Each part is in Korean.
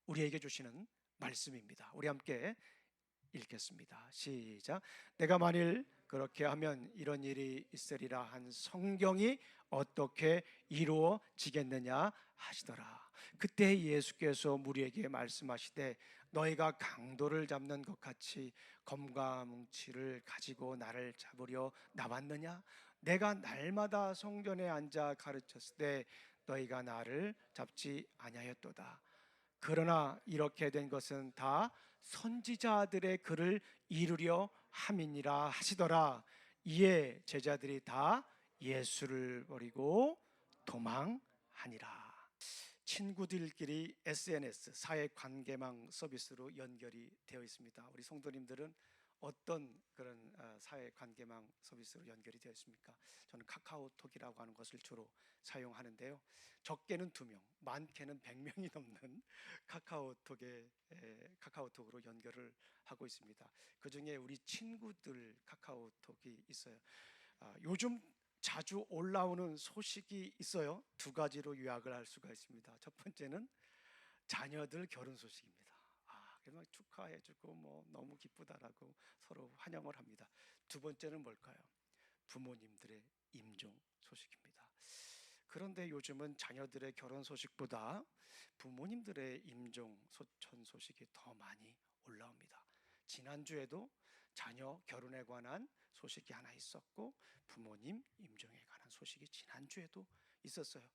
우리에게 주시는 말씀입니다. 우리 함께 읽겠습니다. 시작. 내가 만일 그렇게 하면 이런 일이 있으리라 한 성경이 어떻게 이루어지겠느냐 하시더라. 그때 예수께서 무리에게 말씀하시되 너희가 강도를 잡는 것 같이 검과 뭉치를 가지고 나를 잡으려 나왔느냐? 내가 날마다 성전에 앉아 가르쳤을 때 너희가 나를 잡지 아니하였도다. 그러나 이렇게 된 것은 다 선지자들의 글을 이루려 함이니라 하시더라. 이에 제자들이 다 예수를 버리고 도망하니라. 친구들끼리 SNS 사회관계망 서비스로 연결이 되어 있습니다. 우리 성도님들은 어떤 그런 사회관계망 서비스로 연결이 되어 있습니까? 저는 카카오톡이라고 하는 것을 주로 사용하는데요. 적게는 2명, 많게는 100명이 넘는 카카오톡으로 연결을 하고 있습니다. 그 중에 우리 친구들 카카오톡이 있어요. 요즘 자주 올라오는 소식이 있어요. 2가지로 요약을 할 수가 있습니다. 첫 번째는 자녀들 결혼 소식입니다. 그냥 축하해주고 너무 기쁘다라고 서로 환영을 합니다. 2번째는 뭘까요? 부모님들의 임종 소식입니다. 그런데 요즘은 자녀들의 결혼 소식보다 부모님들의 임종 소천 소식이 더 많이 올라옵니다. 지난주에도 자녀 결혼에 관한 소식이 하나 있었고 부모님 임종에 관한 소식이 지난주에도 있었어요.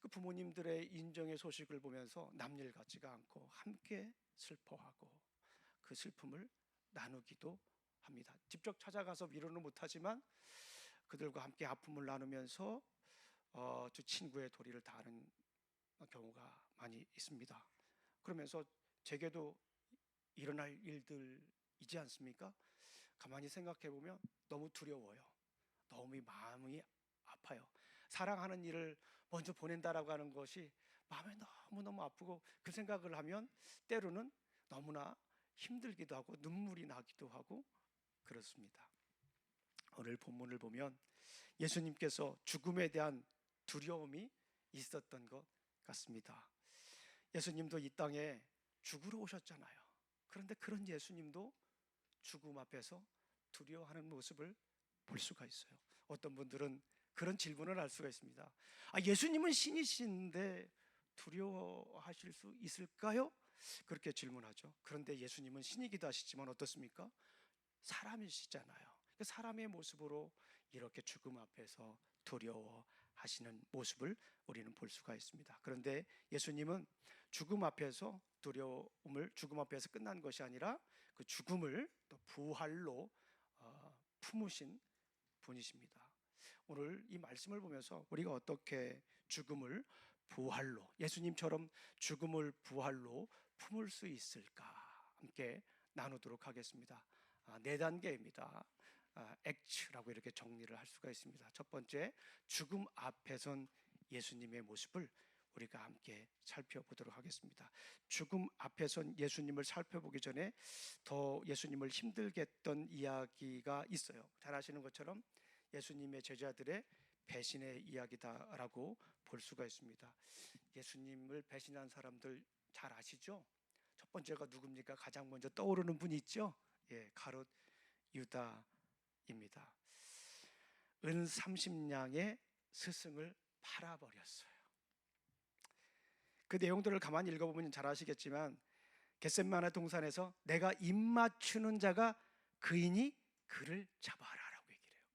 그 부모님들의 임종의 소식을 보면서 남일 같지가 않고 함께 슬퍼하고 그 슬픔을 나누기도 합니다. 직접 찾아가서 위로는 못하지만 그들과 함께 아픔을 나누면서 저 친구의 도리를 다하는 경우가 많이 있습니다. 그러면서 제게도 일어날 일들이지 않습니까? 가만히 생각해 보면 너무 두려워요. 너무 마음이 아파요. 사랑하는 일을 먼저 보낸다라고 하는 것이 마음에 너무너무 아프고 그 생각을 하면 때로는 너무나 힘들기도 하고 눈물이 나기도 하고 그렇습니다. 오늘 본문을 보면 예수님께서 죽음에 대한 두려움이 있었던 것 같습니다. 예수님도 이 땅에 죽으러 오셨잖아요. 그런데 그런 예수님도 죽음 앞에서 두려워하는 모습을 볼 수가 있어요. 어떤 분들은 그런 질문을 할 수가 있습니다. 예수님은 신이신데 두려워하실 수 있을까요? 그렇게 질문하죠. 그런데 예수님은 신이기도 하시지만 어떻습니까? 사람이시잖아요. 사람의 모습으로 이렇게 죽음 앞에서 두려워하시는 모습을 우리는 볼 수가 있습니다. 그런데 예수님은 죽음 앞에서 죽음 앞에서 끝난 것이 아니라 그 죽음을 또 부활로 품으신 분이십니다. 오늘 이 말씀을 보면서 우리가 어떻게 죽음을 부활로, 예수님처럼 죽음을 부활로 품을 수 있을까 함께 나누도록 하겠습니다. 4단계입니다. 액츠라고 이렇게 정리를 할 수가 있습니다. 첫 번째, 죽음 앞에 선 예수님의 모습을 우리가 함께 살펴보도록 하겠습니다. 죽음 앞에 선 예수님을 살펴보기 전에 더 예수님을 힘들게 했던 이야기가 있어요. 잘 아시는 것처럼 예수님의 제자들의 배신의 이야기다라고 볼 수가 있습니다. 예수님을 배신한 사람들 잘 아시죠? 첫 번째가 누굽니까? 가장 먼저 떠오르는 분이 있죠? 가롯 유다입니다. 은 30냥의 스승을 팔아버렸어요. 그 내용들을 가만히 읽어보면 잘 아시겠지만 겟세마네 동산에서 내가 입 맞추는 자가 그이니 그를 잡아라라고 얘기를 해요.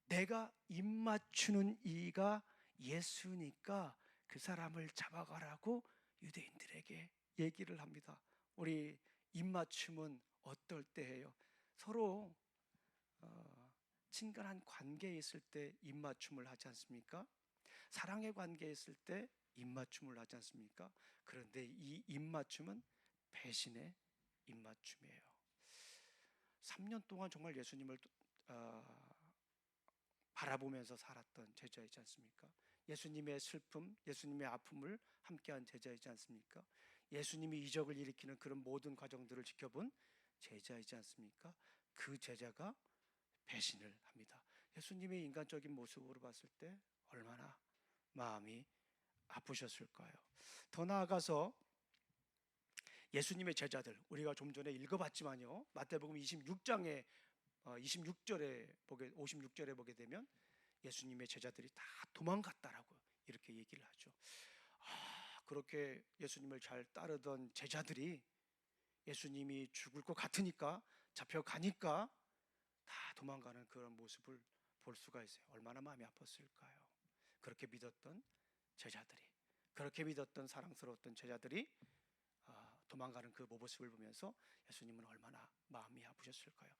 내가 입 맞추는 이가 예수니까 그 사람을 잡아가라고 유대인들에게 얘기를 합니다. 우리 입맞춤은 어떨 때예요? 서로 친근한 관계에 있을 때 입맞춤을 하지 않습니까? 사랑의 관계에 있을 때 입맞춤을 하지 않습니까? 그런데 이 입맞춤은 배신의 입맞춤이에요. 3년 동안 정말 예수님을 바라보면서 살았던 제자이지 않습니까? 예수님의 슬픔, 예수님의 아픔을 함께한 제자이지 않습니까? 예수님이 이적을 일으키는 그런 모든 과정들을 지켜본 제자이지 않습니까? 그 제자가 배신을 합니다. 예수님의 인간적인 모습으로 봤을 때 얼마나 마음이 아프셨을까요? 더 나아가서 예수님의 제자들, 우리가 좀 전에 읽어봤지만요, 마태복음 26장에 26절에 56절에 보게 되면 예수님의 제자들이 다 도망갔다라고 이렇게 얘기를 하죠. 그렇게 예수님을 잘 따르던 제자들이 예수님이 죽을 것 같으니까, 잡혀가니까 다 도망가는 그런 모습을 볼 수가 있어요. 얼마나 마음이 아팠을까요? 그렇게 믿었던 제자들이, 그렇게 믿었던 사랑스러웠던 제자들이 도망가는 그 모습을 보면서 예수님은 얼마나 마음이 아프셨을까요?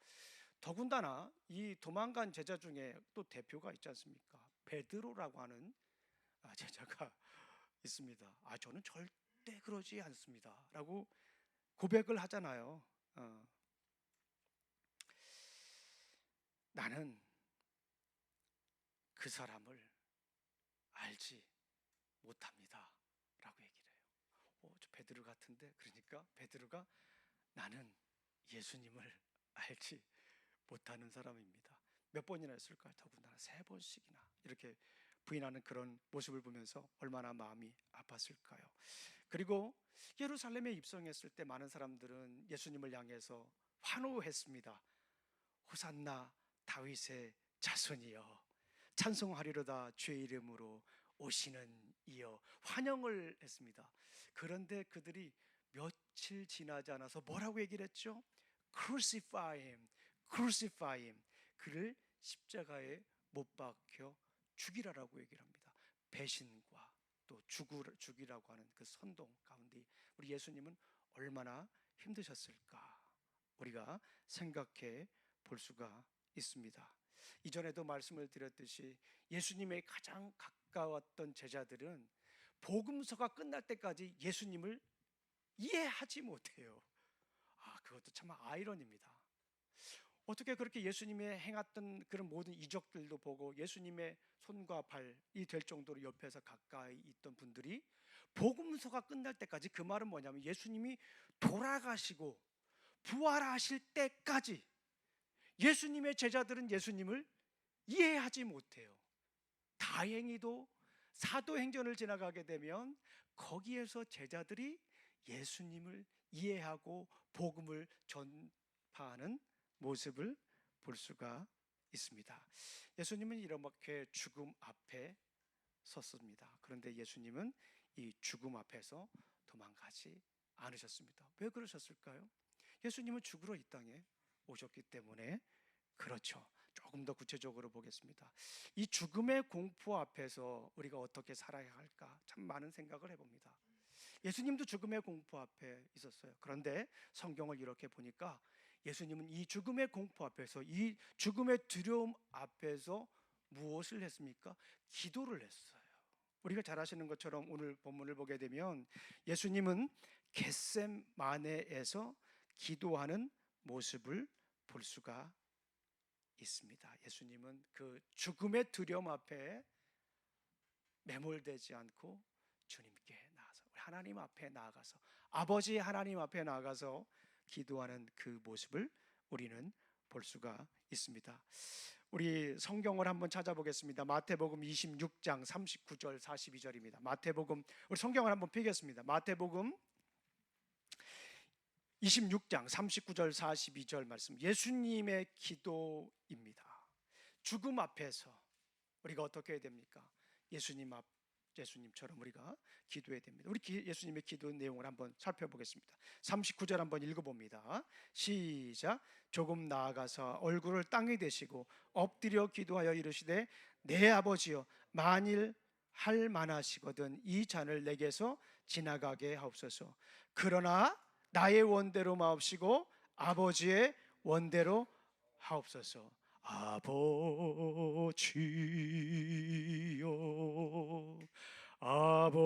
더군다나 이 도망간 제자 중에 또 대표가 있지 않습니까? 베드로라고 하는 제자가 있습니다. 저는 절대 그러지 않습니다 라고 고백을 하잖아요. 나는 그 사람을 알지 못합니다 라고 얘기를 해요. 저 베드로 같은데, 그러니까 베드로가 나는 예수님을 알지 못하는 사람입니다. 몇 번이나 했을까요? 더군다나 3번씩이나 이렇게 부인하는 그런 모습을 보면서 얼마나 마음이 아팠을까요? 그리고 예루살렘에 입성했을 때 많은 사람들은 예수님을 향해서 환호했습니다. 호산나 다윗의 자손이여, 찬송하리로다 주의 이름으로 오시는 이여, 환영을 했습니다. 그런데 그들이 며칠 지나지 않아서 뭐라고 얘기를 했죠? Crucify him, crucify him. 그를 십자가에 못 박혀 죽이라라고 얘기를 합니다. 배신과 또 죽이라고 하는 그 선동 가운데 우리 예수님은 얼마나 힘드셨을까 우리가 생각해 볼 수가 있습니다. 이전에도 말씀을 드렸듯이 예수님의 가장 가까웠던 제자들은 복음서가 끝날 때까지 예수님을 이해하지 못해요. 그것도 참 아이러니입니다. 어떻게 그렇게 예수님이 행했던 그런 모든 이적들도 보고 예수님의 손과 발이 될 정도로 옆에서 가까이 있던 분들이 복음서가 끝날 때까지, 그 말은 뭐냐면 예수님이 돌아가시고 부활하실 때까지 예수님의 제자들은 예수님을 이해하지 못해요. 다행히도 사도행전을 지나가게 되면 거기에서 제자들이 예수님을 이해하고 복음을 전파하는 모습을 볼 수가 있습니다. 예수님은 이렇게 죽음 앞에 섰습니다. 그런데 예수님은 이 죽음 앞에서 도망가지 않으셨습니다. 왜 그러셨을까요? 예수님은 죽으러 이 땅에 오셨기 때문에 그렇죠. 조금 더 구체적으로 보겠습니다. 이 죽음의 공포 앞에서 우리가 어떻게 살아야 할까 참 많은 생각을 해봅니다. 예수님도 죽음의 공포 앞에 있었어요. 그런데 성경을 이렇게 보니까 예수님은 이 죽음의 공포 앞에서, 이 죽음의 두려움 앞에서 무엇을 했습니까? 기도를 했어요. 우리가 잘 아시는 것처럼 오늘 본문을 보게 되면 예수님은 겟세마네에서 기도하는 모습을 볼 수가 있습니다. 예수님은 그 죽음의 두려움 앞에 매몰되지 않고 주님께 나아서, 하나님 앞에 나아가서, 아버지 하나님 앞에 나아가서 기도하는 그 모습을 우리는 볼 수가 있습니다. 우리 성경을 한번 찾아보겠습니다. 마태복음 26장 39절 42절입니다. 마태복음, 우리 성경을 한번 펴겠습니다. 마태복음 26장 39절 42절 말씀, 예수님의 기도입니다. 죽음 앞에서 우리가 어떻게 해야 됩니까? 예수님처럼 우리가 기도해야 됩니다. 우리 예수님의 기도 내용을 한번 살펴보겠습니다. 39절 한번 읽어봅니다. 시작. 조금 나아가서 얼굴을 땅에 대시고 엎드려 기도하여 이르시되 내 아버지여, 만일 할 만하시거든 이 잔을 내게서 지나가게 하옵소서. 그러나 나의 원대로 마옵시고 아버지의 원대로 하옵소서. 아버지여, 아버지여,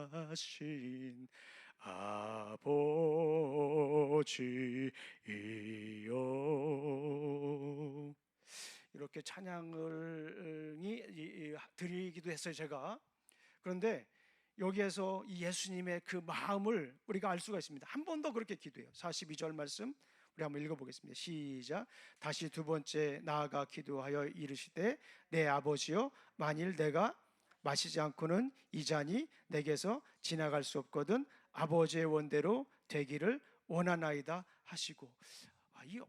전능하신 아버지여. 이렇게 찬양을 드리기도 했어요, 제가. 그런데 여기에서 이 예수님의 그 마음을 우리가 알 수가 있습니다. 한 번 더 그렇게 기도해요. 42절 말씀 우리 한번 읽어보겠습니다. 시작. 다시 두 번째 나아가 기도하여 이르시되 내 아버지여 만일 내가 마시지 않고는 이 잔이 내게서 지나갈 수 없거든 아버지의 원대로 되기를 원하나이다 하시고, 이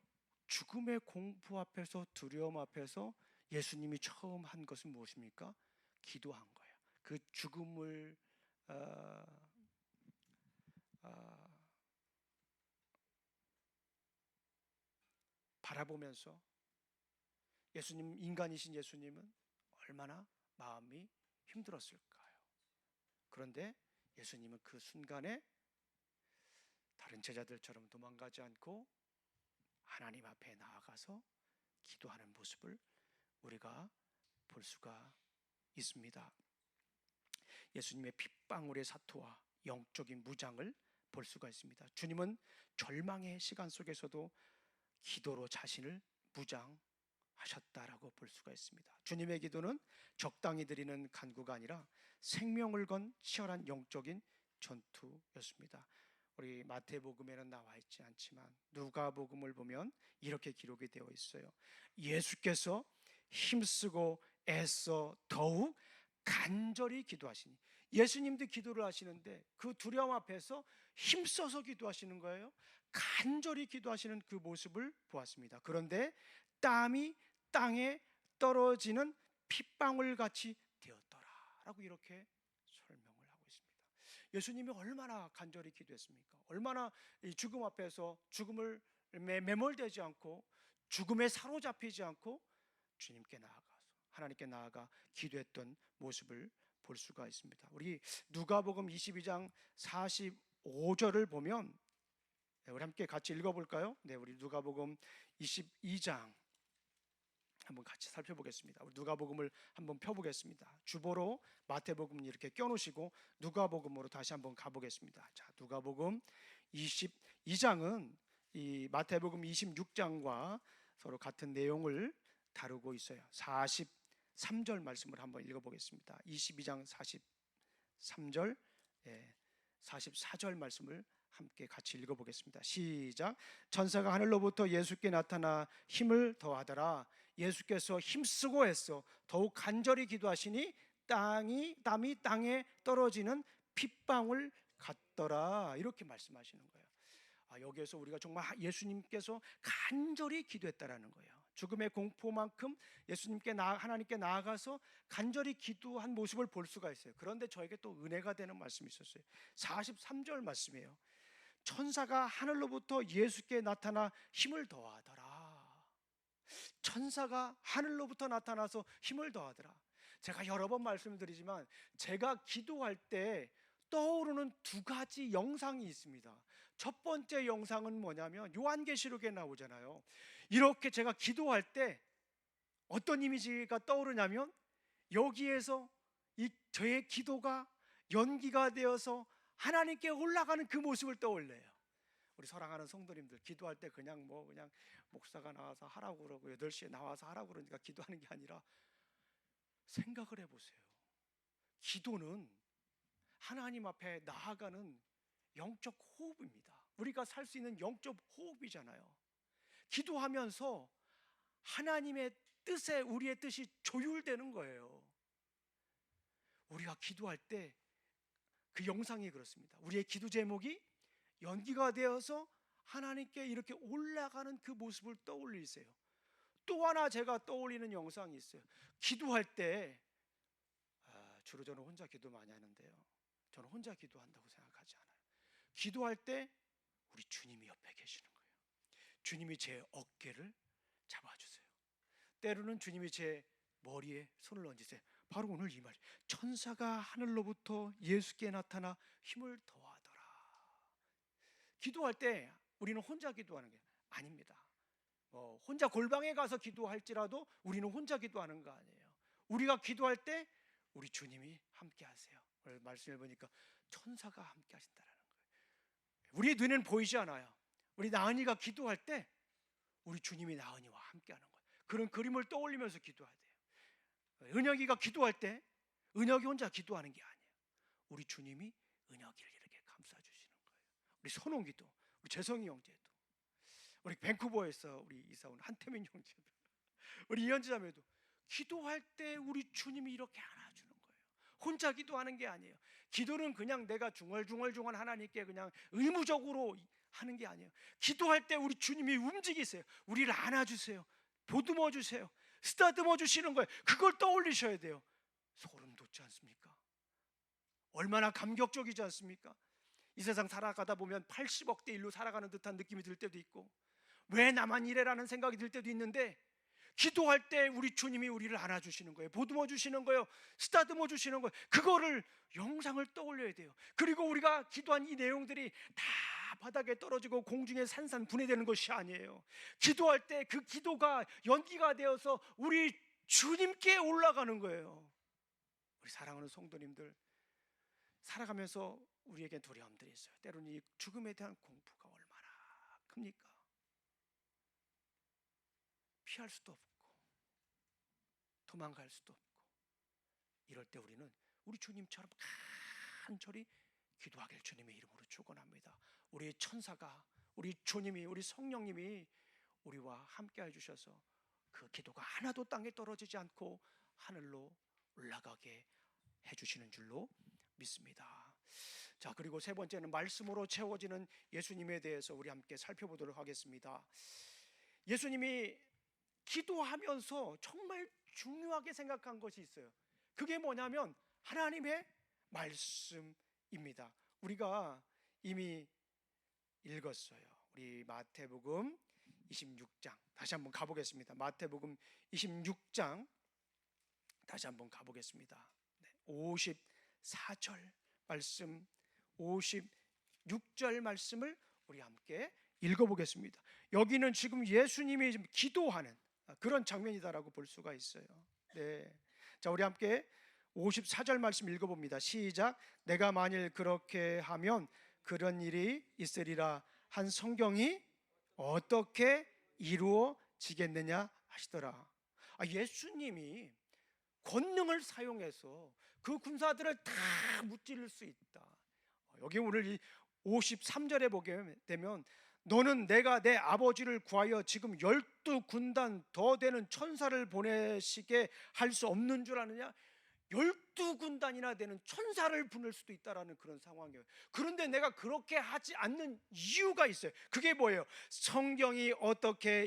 죽음의 공포 앞에서 두려움 앞에서 예수님이 처음 한 것은 무엇입니까? 기도한 거예요. 그 죽음을 바라보면서 예수님, 인간이신 예수님은 얼마나 마음이 힘들었을까요? 그런데 예수님은 그 순간에 다른 제자들처럼 도망가지 않고 하나님 앞에 나아가서 기도하는 모습을 우리가 볼 수가 있습니다. 예수님의 핏방울의 사토와 영적인 무장을 볼 수가 있습니다. 주님은 절망의 시간 속에서도 기도로 자신을 무장하셨다라고 볼 수가 있습니다. 주님의 기도는 적당히 드리는 간구가 아니라 생명을 건 치열한 영적인 전투였습니다. 우리 마태복음에는 나와 있지 않지만 누가복음을 보면 이렇게 기록이 되어 있어요. 예수께서 힘쓰고 애써 더욱 간절히 기도하시니, 예수님도 기도를 하시는데 그 두려움 앞에서 힘써서 기도하시는 거예요. 간절히 기도하시는 그 모습을 보았습니다. 그런데 땀이 땅에 떨어지는 핏방울 같이 되었더라라고 이렇게 설명을 하고 있습니다. 예수님이 얼마나 간절히 기도했습니까? 얼마나 이 죽음 앞에서 죽음을 매몰되지 않고 죽음에 사로잡히지 않고 주님께 나아가서 하나님께 나아가 기도했던 모습을 볼 수가 있습니다. 우리 누가복음 22장 45절을 보면 우리 함께 같이 읽어볼까요? 네, 우리 누가복음 22장 한번 같이 살펴보겠습니다. 우리 누가복음을 한번 펴보겠습니다. 주보로 마태복음 이렇게 껴놓으시고 누가복음으로 다시 한번 가보겠습니다. 자, 누가복음 22장은 이 마태복음 26장과 서로 같은 내용을 다루고 있어요. 43절 말씀을 한번 읽어보겠습니다. 22장 43절, 44절 말씀을 함께 같이 읽어보겠습니다. 시작. 천사가 하늘로부터 예수께 나타나 힘을 더하더라. 예수께서 힘쓰고 애써 더욱 간절히 기도하시니 땀이 땅에 떨어지는 핏방울 같더라. 이렇게 말씀하시는 거예요. 여기에서 우리가 정말 예수님께서 간절히 기도했다라는 거예요. 죽음의 공포만큼 예수님께 하나님께 나아가서 간절히 기도한 모습을 볼 수가 있어요. 그런데 저에게 또 은혜가 되는 말씀이 있었어요. 43절 말씀이에요. 천사가 하늘로부터 예수께 나타나 힘을 더하더라. 천사가 하늘로부터 나타나서 힘을 더하더라. 제가 여러 번 말씀드리지만 제가 기도할 때 떠오르는 두 가지 영상이 있습니다. 첫 번째 영상은 뭐냐면 요한계시록에 나오잖아요. 이렇게 제가 기도할 때 어떤 이미지가 떠오르냐면 여기에서 저의 기도가 연기가 되어서 하나님께 올라가는 그 모습을 떠올려요. 우리 사랑하는 성도님들, 기도할 때 그냥 목사가 나와서 하라고 그러고 8시에 나와서 하라고 그러니까 기도하는 게 아니라 생각을 해보세요. 기도는 하나님 앞에 나아가는 영적 호흡입니다. 우리가 살 수 있는 영적 호흡이잖아요. 기도하면서 하나님의 뜻에 우리의 뜻이 조율되는 거예요. 우리가 기도할 때 그 영상이 그렇습니다. 우리의 기도 제목이 연기가 되어서 하나님께 이렇게 올라가는 그 모습을 떠올리세요. 또 하나 제가 떠올리는 영상이 있어요. 기도할 때 주로 저는 혼자 기도 많이 하는데요, 저는 혼자 기도한다고 생각하지 않아요. 기도할 때 우리 주님이 옆에 계시는 거예요. 주님이 제 어깨를 잡아주세요. 때로는 주님이 제 머리에 손을 얹으세요. 바로 오늘 이 말, 천사가 하늘로부터 예수께 나타나 힘을 더하더라. 기도할 때 우리는 혼자 기도하는 게 아닙니다. 혼자 골방에 가서 기도할지라도 우리는 혼자 기도하는 거 아니에요. 우리가 기도할 때 우리 주님이 함께 하세요. 오늘 말씀해 보니까 천사가 함께 하신다는 거예요. 우리 눈에는 보이지 않아요. 우리 나은이가 기도할 때 우리 주님이 나은이와 함께 하는 거예요. 그런 그림을 떠올리면서 기도해야 돼요. 은혁이가 기도할 때 은혁이 혼자 기도하는 게 아니에요. 우리 주님이 은혁이를 이렇게 감싸주시는 거예요. 우리 선홍기도, 우리 재성이 형제도, 우리 밴쿠버에서 우리 이사 온 한태민 형제들, 우리 이현지 자매도 기도할 때 우리 주님이 이렇게 안아주는 거예요. 혼자 기도하는 게 아니에요. 기도는 그냥 내가 중얼중얼 하나님께 그냥 의무적으로 하는 게 아니에요. 기도할 때 우리 주님이 움직이세요. 우리를 안아주세요. 보듬어 주세요. 쓰다듬어 주시는 거예요. 그걸 떠올리셔야 돼요. 소름 돋지 않습니까? 얼마나 감격적이지 않습니까? 이 세상 살아가다 보면 80억 대 1로 살아가는 듯한 느낌이 들 때도 있고, 왜 나만 이래라는 생각이 들 때도 있는데, 기도할 때 우리 주님이 우리를 안아주시는 거예요. 보듬어 주시는 거예요. 쓰다듬어 주시는 거예요. 그거를 영상을 떠올려야 돼요. 그리고 우리가 기도한 이 내용들이 다 바닥에 떨어지고 공중에 산산 분해되는 것이 아니에요. 기도할 때 그 기도가 연기가 되어서 우리 주님께 올라가는 거예요. 우리 사랑하는 성도님들, 살아가면서 우리에게 두려움들이 있어요. 때로는 이 죽음에 대한 공포가 얼마나 큽니까? 피할 수도 없고 도망갈 수도 없고, 이럴 때 우리는 우리 주님처럼 간절히 기도하길 주님의 이름으로 축원합니다. 우리의 천사가, 우리 주님이, 우리 성령님이 우리와 함께 해주셔서 그 기도가 하나도 땅에 떨어지지 않고 하늘로 올라가게 해주시는 줄로 믿습니다. 자, 그리고 세 번째는 말씀으로 채워지는 예수님에 대해서 우리 함께 살펴보도록 하겠습니다. 예수님이 기도하면서 정말 중요하게 생각한 것이 있어요. 그게 뭐냐면 하나님의 말씀입니다. 우리가 이미 읽었어요. 우리 마태복음 26장 다시 한번 가보겠습니다. 마태복음 26장 다시 한번 가보겠습니다. 54절 말씀, 56절 말씀을 우리 함께 읽어보겠습니다. 여기는 지금 예수님이 지금 기도하는 그런 장면이다라고 볼 수가 있어요. 네. 자, 우리 함께 54절 말씀 읽어봅니다. 시작. 내가 만일 그렇게 하면 그런 일이 있으리라 한 성경이 어떻게 이루어지겠느냐 하시더라. 예수님이 권능을 사용해서 그 군사들을 다 무찌를 수 있다. 여기 오늘 이 53절에 보게 되면 너는 내가 내 아버지를 구하여 지금 12군단 더 되는 천사를 보내시게 할 수 없는 줄 아느냐? 12군단이나 되는 천사를 보낼 수도 있다라는 그런 상황이에요. 그런데 내가 그렇게 하지 않는 이유가 있어요. 그게 뭐예요? 성경이 어떻게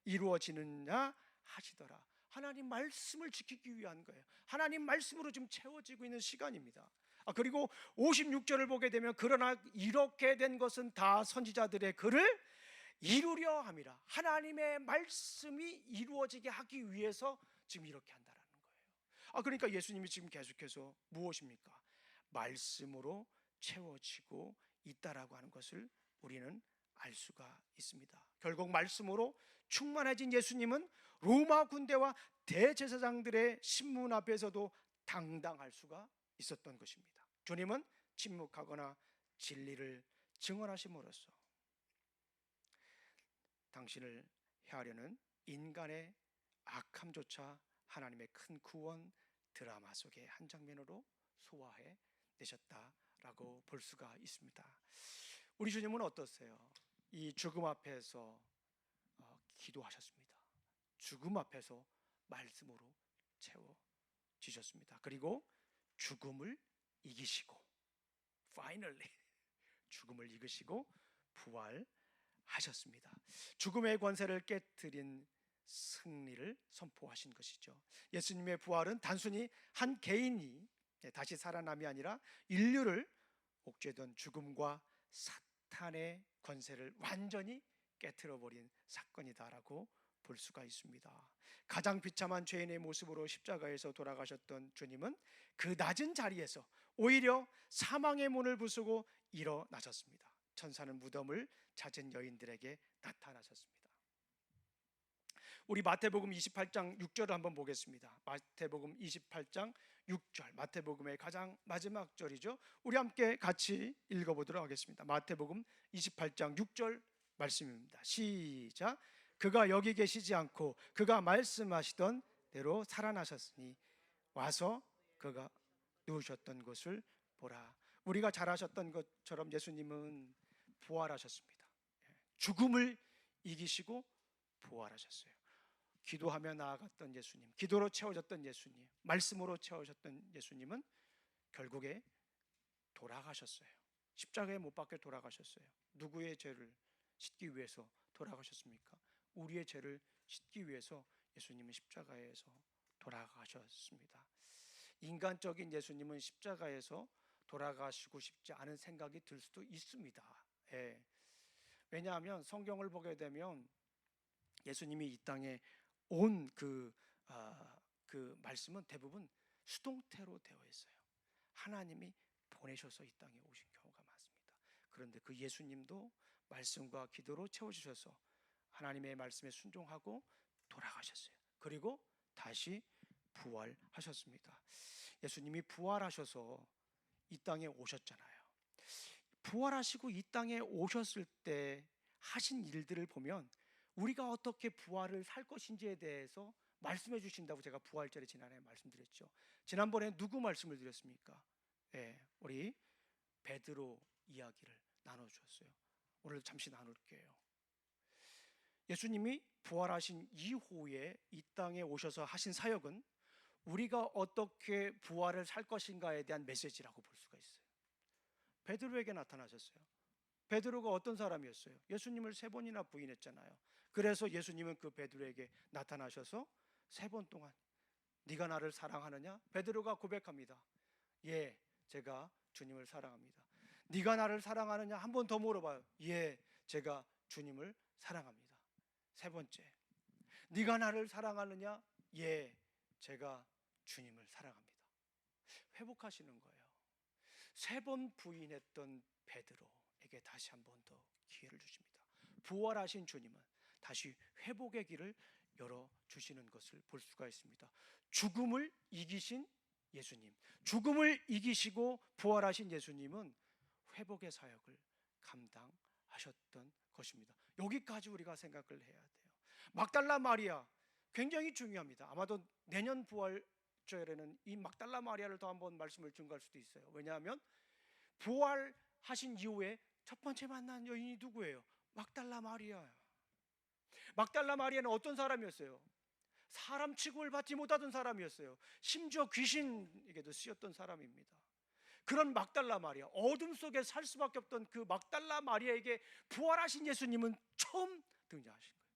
이루어지느냐 하시더라. 하나님 말씀을 지키기 위한 거예요. 하나님 말씀으로 지금 채워지고 있는 시간입니다. 그리고 56절을 보게 되면 그러나 이렇게 된 것은 다 선지자들의 글을 이루려 함이라. 하나님의 말씀이 이루어지게 하기 위해서 지금 이렇게 한다라는 거예요. 그러니까 예수님이 지금 계속해서 무엇입니까? 말씀으로 채워지고 있다라고 하는 것을 우리는 알 수가 있습니다. 결국 말씀으로 충만해진 예수님은 로마 군대와 대제사장들의 신문 앞에서도 당당할 수가 있었던 것입니다. 주님은 침묵하거나 진리를 증언하심으로써 당신을 해하려는 인간의 악함조차 하나님의 큰 구원 드라마 속의 한 장면으로 소화해 내셨다라고 볼 수가 있습니다. 우리 주님은 어떠세요? 이 죽음 앞에서 기도하셨습니다. 죽음 앞에서 말씀으로 채워지셨습니다. 그리고 죽음을 이기시고 finally 죽음을 이기시고 부활하셨습니다. 죽음의 권세를 깨뜨린 승리를 선포하신 것이죠. 예수님의 부활은 단순히 한 개인이 다시 살아남이 아니라 인류를 옥죄던 죽음과 사탄의 권세를 완전히 깨트려버린 사건이다라고 볼 수가 있습니다. 가장 비참한 죄인의 모습으로 십자가에서 돌아가셨던 주님은 그 낮은 자리에서 오히려 사망의 문을 부수고 일어나셨습니다. 천사는 무덤을 찾은 여인들에게 나타나셨습니다. 우리 마태복음 28장 6절을 한번 보겠습니다. 마태복음 28장 6절, 마태복음의 가장 마지막 절이죠. 우리 함께 같이 읽어보도록 하겠습니다. 마태복음 28장 6절 말씀입니다. 시작. 그가 여기 계시지 않고 그가 말씀하시던 대로 살아나셨으니 와서 그가 누우셨던 곳을 보라. 우리가 잘 아셨던 것처럼 예수님은 부활하셨습니다. 죽음을 이기시고 부활하셨어요. 기도하며 나아갔던 예수님, 기도로 채워졌던 예수님, 말씀으로 채워졌던 예수님은 결국에 돌아가셨어요. 십자가에 못 박혀 돌아가셨어요. 누구의 죄를 씻기 위해서 돌아가셨습니까? 우리의 죄를 씻기 위해서 예수님은 십자가에서 돌아가셨습니다. 인간적인 예수님은 십자가에서 돌아가시고 싶지 않은 생각이 들 수도 있습니다. 예. 왜냐하면 성경을 보게 되면 예수님이 이 땅에 온 그 말씀은 대부분 수동태로 되어 있어요. 하나님이 보내셔서 이 땅에 오신 경우가 많습니다. 그런데 그 예수님도 말씀과 기도로 채워주셔서 하나님의 말씀에 순종하고 돌아가셨어요. 그리고 다시 부활하셨습니다. 예수님이 부활하셔서 이 땅에 오셨잖아요. 부활하시고 이 땅에 오셨을 때 하신 일들을 보면 우리가 어떻게 부활을 살 것인지에 대해서 말씀해 주신다고 제가 부활절에 지난해 말씀드렸죠. 지난번에 누구 말씀을 드렸습니까? 우리 베드로 이야기를 나눠주셨어요. 오늘 잠시 나눌게요. 예수님이 부활하신 이후에 이 땅에 오셔서 하신 사역은 우리가 어떻게 부활을 살 것인가에 대한 메시지라고 볼 수가 있어요. 베드로에게 나타나셨어요. 베드로가 어떤 사람이었어요? 예수님을 3번이나 부인했잖아요. 그래서 예수님은 그 베드로에게 나타나셔서 3번 동안 네가 나를 사랑하느냐? 베드로가 고백합니다. 예, 제가 주님을 사랑합니다. 네가 나를 사랑하느냐? 한 번 더 물어봐요. 예, 제가 주님을 사랑합니다. 3번째, 네가 나를 사랑하느냐? 예, 제가 주님을 사랑합니다. 회복하시는 거예요. 3번 부인했던 베드로에게 다시 한 번 더 기회를 주십니다. 부활하신 주님은 다시 회복의 길을 열어주시는 것을 볼 수가 있습니다. 죽음을 이기신 예수님, 죽음을 이기시고 부활하신 예수님은 회복의 사역을 감당하셨던 것입니다. 여기까지 우리가 생각을 해야 돼요. 막달라 마리아 굉장히 중요합니다. 아마도 내년 부활절에는 이 막달라 마리아를 더 한번 말씀을 증거할 수도 있어요. 왜냐하면 부활하신 이후에 첫 번째 만난 여인이 누구예요? 막달라 마리아예요. 막달라 마리아는 어떤 사람이었어요? 사람 취급을 받지 못하던 사람이었어요. 심지어 귀신에게도 쓰였던 사람입니다. 그런 막달라 마리아, 어둠 속에 살 수밖에 없던 그 막달라 마리아에게 부활하신 예수님은 처음 등장하신 거예요.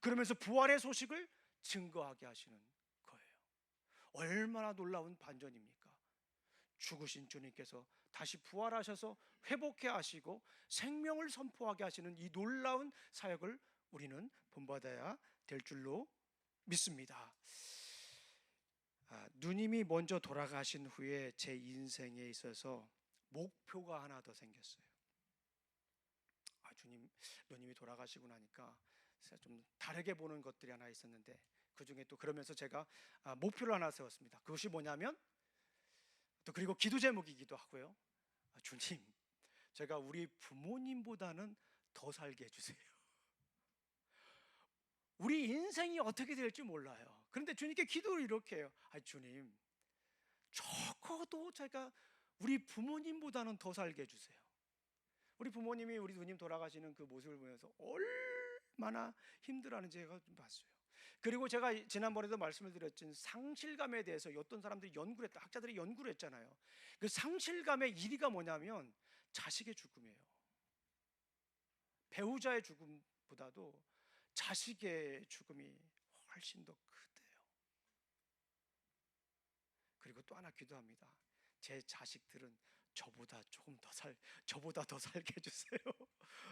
그러면서 부활의 소식을 증거하게 하시는 거예요. 얼마나 놀라운 반전입니까? 죽으신 주님께서 다시 부활하셔서 회복해 하시고 생명을 선포하게 하시는 이 놀라운 사역을 우리는 본받아야 될 줄로 믿습니다. 누님이 먼저 돌아가신 후에 제 인생에 있어서 목표가 하나 더 생겼어요. 누님이 돌아가시고 나니까 좀 다르게 보는 것들이 하나 있었는데, 그 중에 또 그러면서 제가 목표를 하나 세웠습니다. 그것이 뭐냐면, 또 그리고 기도 제목이기도 하고요. 주님, 제가 우리 부모님보다는 더 살게 해주세요. 우리 인생이 어떻게 될지 몰라요. 그런데 주님께 기도를 이렇게 해요. 주님, 적어도 제가 우리 부모님보다는 더 살게 해주세요. 우리 부모님이 우리 누님 돌아가시는 그 모습을 보면서 얼마나 힘들어하는지 제가 좀 봤어요. 그리고 제가 지난번에도 말씀을 드렸지만 상실감에 대해서 어떤 사람들이 연구를 했다, 학자들이 연구를 했잖아요. 그 상실감의 1위가 뭐냐면 자식의 죽음이에요. 배우자의 죽음보다도 자식의 죽음이 훨씬 더 크대요. 그리고 또 하나 기도합니다. 제 자식들은 저보다 더 살게 해주세요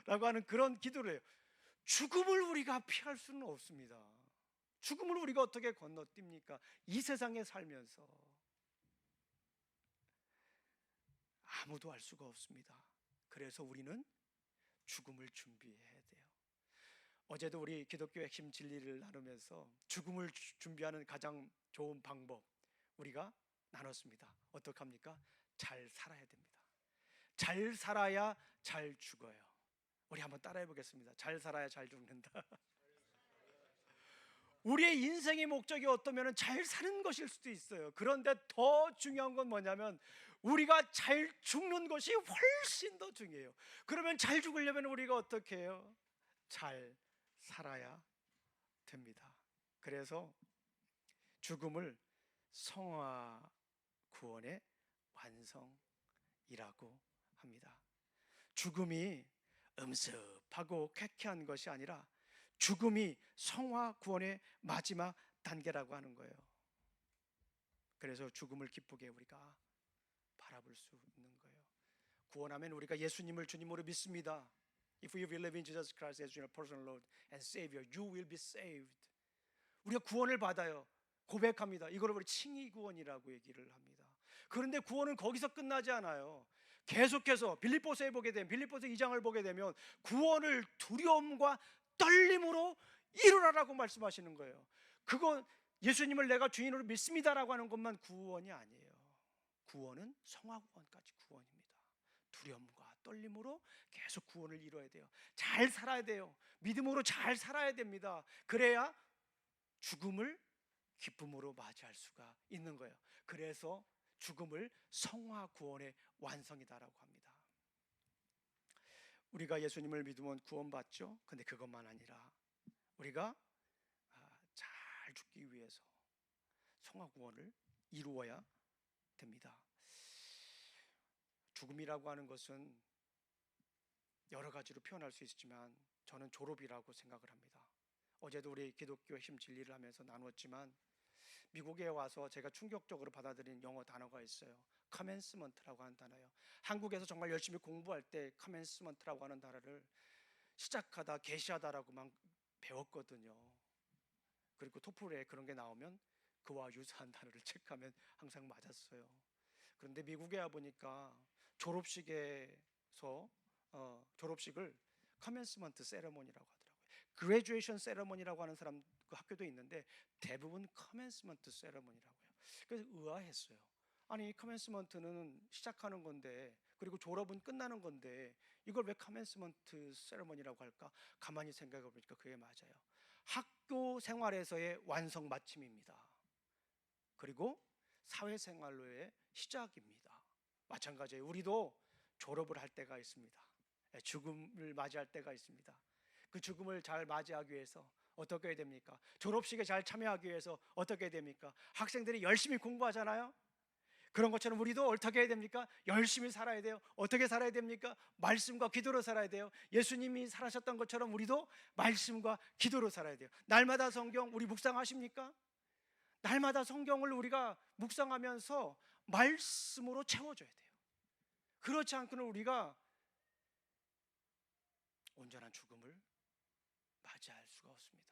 라고 하는 그런 기도를 해요. 죽음을 우리가 피할 수는 없습니다. 죽음을 우리가 어떻게 건너뜁니까? 이 세상에 살면서 아무도 알 수가 없습니다. 그래서 우리는 죽음을 준비해야 돼요. 어제도 우리 기독교 핵심 진리를 나누면서 죽음을 준비하는 가장 좋은 방법 우리가 나눴습니다. 어떻게 합니까? 잘 살아야 됩니다. 잘 살아야 잘 죽어요. 우리 한번 따라해 보겠습니다. 잘 살아야 잘 죽는다. 우리의 인생의 목적이 어떠면 잘 사는 것일 수도 있어요. 그런데 더 중요한 건 뭐냐면 우리가 잘 죽는 것이 훨씬 더 중요해요. 그러면 잘 죽으려면 우리가 어떻게 해요? 잘 살아야 됩니다. 그래서 죽음을 성화 구원의 완성이라고 합니다. 죽음이 음습하고 쾌쾌한 것이 아니라 죽음이 성화 구원의 마지막 단계라고 하는 거예요. 그래서 죽음을 기쁘게 우리가 바라볼 수 있는 거예요. 구원하면 우리가 예수님을 주님으로 믿습니다. If you believe in Jesus Christ as your personal Lord and Savior, you will be saved. 우리가 구원을 받아요. 고백합니다. 이걸 우리 칭의 구원이라고 얘기를 합니다. 그런데 구원은 거기서 끝나지 않아요. 계속해서 빌립보서에 보게 되면, 빌립보서 2장을 보게 되면 구원을 두려움과 떨림으로 이루라라고 말씀하시는 거예요. 그건 예수님을 내가 주인으로 믿습니다라고 하는 것만 구원이 아니에요. 구원은 성화구원까지 구원입니다. 두려움과 떨림으로 계속 구원을 이뤄야 돼요. 잘 살아야 돼요. 믿음으로 잘 살아야 됩니다. 그래야 죽음을 기쁨으로 맞이할 수가 있는 거예요. 그래서 죽음을 성화구원의 완성이다라고 합니다. 우리가 예수님을 믿으면 구원받죠. 근데 그것만 아니라 우리가 잘 죽기 위해서 성화구원을 이루어야 됩니다. 죽음이라고 하는 것은 여러 가지로 표현할 수 있지만 저는 졸업이라고 생각을 합니다. 어제도 우리 기독교 힘 진리를 하면서 나누었지만 미국에 와서 제가 충격적으로 받아들인 영어 단어가 있어요. commencement라고 하는 단어예요. 한국에서 정말 열심히 공부할 때 commencement라고 하는 단어를 시작하다, 개시하다라고만 배웠거든요. 그리고 토플에 그런 게 나오면 그와 유사한 단어를 체크하면 항상 맞았어요. 그런데 미국에 와 보니까 졸업식에서 졸업식을 commencement 세레모니라고 하더라고요. graduation 세레모니라고 하는 사람 그 학교도 있는데 대부분 commencement 세레모니라고요. 그래서 의아했어요. 아니 commencement는 시작하는 건데 그리고 졸업은 끝나는 건데 이걸 왜 commencement 세레모니라고 할까? 가만히 생각해 보니까 그게 맞아요. 학교 생활에서의 완성 마침입니다. 그리고 사회생활로의 시작입니다. 마찬가지예요. 우리도 졸업을 할 때가 있습니다. 죽음을 맞이할 때가 있습니다. 그 죽음을 잘 맞이하기 위해서 어떻게 해야 됩니까? 졸업식에 잘 참여하기 위해서 어떻게 해야 됩니까? 학생들이 열심히 공부하잖아요. 그런 것처럼 우리도 어떻게 해야 됩니까? 열심히 살아야 돼요. 어떻게 살아야 됩니까? 말씀과 기도로 살아야 돼요. 예수님이 살아셨던 것처럼 우리도 말씀과 기도로 살아야 돼요. 날마다 성경 우리 묵상하십니까? 날마다 성경을 우리가 묵상하면서 말씀으로 채워줘야 돼요. 그렇지 않고는 우리가 온전한 죽음을 맞이할 수가 없습니다.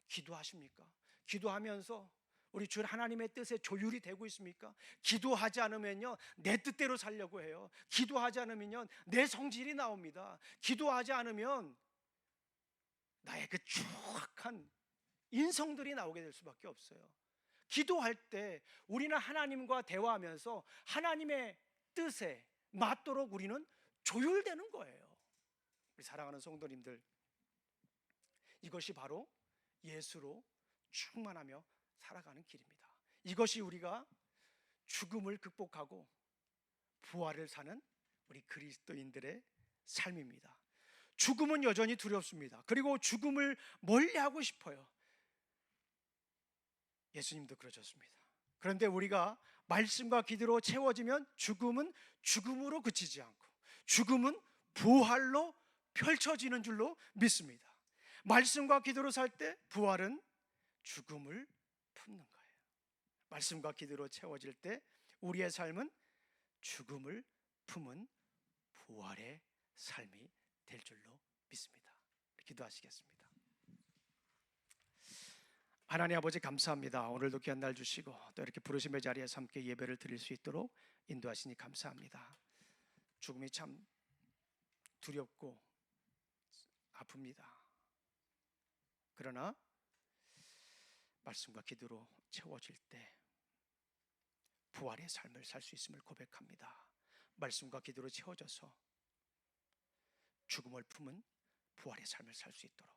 기도하십니까? 기도하면서 우리 주 하나님의 뜻에 조율이 되고 있습니까? 기도하지 않으면요 내 뜻대로 살려고 해요. 기도하지 않으면요 내 성질이 나옵니다. 기도하지 않으면 나의 그 추악한 인성들이 나오게 될 수밖에 없어요. 기도할 때 우리는 하나님과 대화하면서 하나님의 뜻에 맞도록 우리는 조율되는 거예요. 우리 사랑하는 성도님들, 이것이 바로 예수로 충만하며 살아가는 길입니다. 이것이 우리가 죽음을 극복하고 부활을 사는 우리 그리스도인들의 삶입니다. 죽음은 여전히 두렵습니다. 그리고 죽음을 멀리하고 싶어요. 예수님도 그러셨습니다. 그런데 우리가 말씀과 기도로 채워지면 죽음은 죽음으로 그치지 않고 죽음은 부활로 펼쳐지는 줄로 믿습니다. 말씀과 기도로 살 때 부활은 죽음을 품는 거예요. 말씀과 기도로 채워질 때 우리의 삶은 죽음을 품은 부활의 삶이 될 줄로 믿습니다. 기도하시겠습니다. 하나님 아버지 감사합니다. 오늘도 귀한 날 주시고 또 이렇게 부르심의 자리에서 함께 예배를 드릴 수 있도록 인도하시니 감사합니다. 죽음이 참 두렵고 아픕니다. 그러나 말씀과 기도로 채워질 때 부활의 삶을 살 수 있음을 고백합니다. 말씀과 기도로 채워져서 죽음을 품은 부활의 삶을 살 수 있도록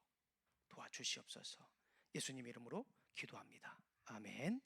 도와주시옵소서. 예수님 이름으로 기도합니다. 아멘.